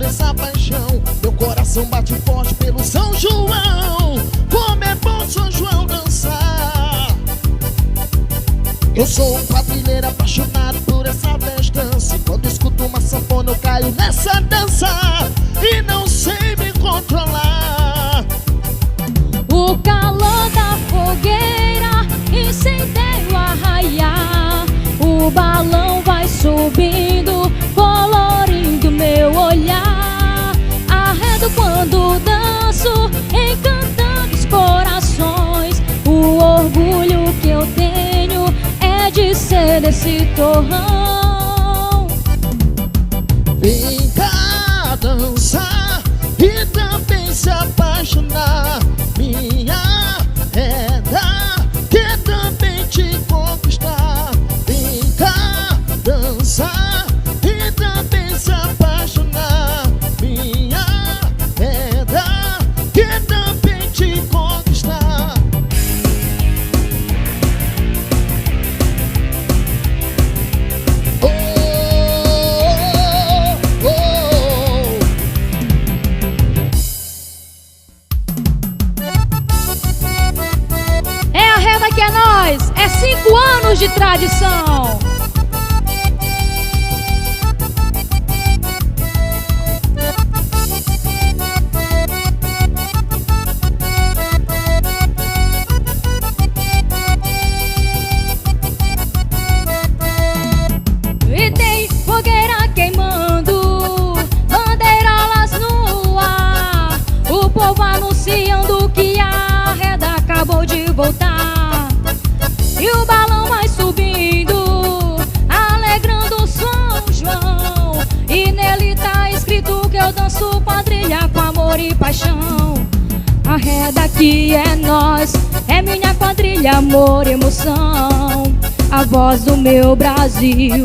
essa paixão. Meu coração bate forte pelo São João. Como é bom São João dançar. Eu sou um quadrilheiro apaixonado por essa festança. E quando escuto uma sanfona eu caio nessa dança e não sei me controlar. O calor da fogueira incendeia o arraiar. O balão vai subindo, colorindo meu olhar. Arredo quando danço, encantando os corações. O orgulho que eu tenho é de ser desse torrão. Vem cá dançar e também se apaixonar. Minha reda quer também te conquistar. Vem cá dançar e também se apaixonar. Minha reda quer também te conquistar. Que é nós, é 5 anos de tradição. E tem fogueira queimando, bandeirolas no ar. O povo anunciando que a reda acabou de voltar. E o balão vai subindo, alegrando São João. E nele tá escrito que eu danço quadrilha com amor e paixão. A reda aqui é nós, é minha quadrilha, amor e emoção. A voz do meu Brasil,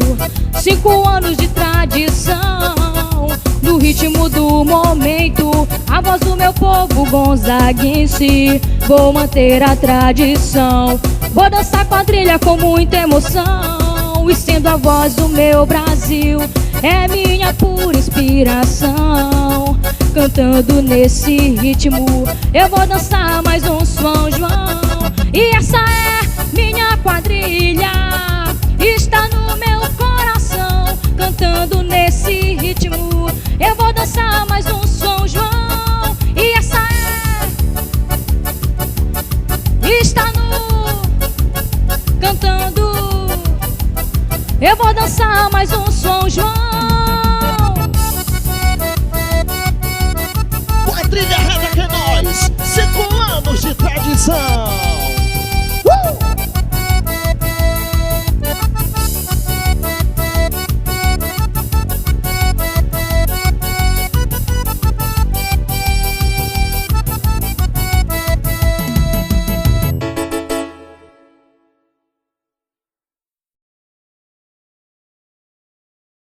5 anos de tradição. No ritmo do momento, a voz do meu povo gonzaguense. Vou manter a tradição, vou dançar quadrilha com muita emoção. E sendo a voz do meu Brasil, é minha pura inspiração. Cantando nesse ritmo, eu vou dançar mais um São João. E essa é minha quadrilha, está no meu coração. Cantando nesse ritmo, eu vou dançar mais um São João. E essa é, está no, cantando, eu vou dançar mais um São João. Quadrilha Reda que é nós, 5 anos de tradição.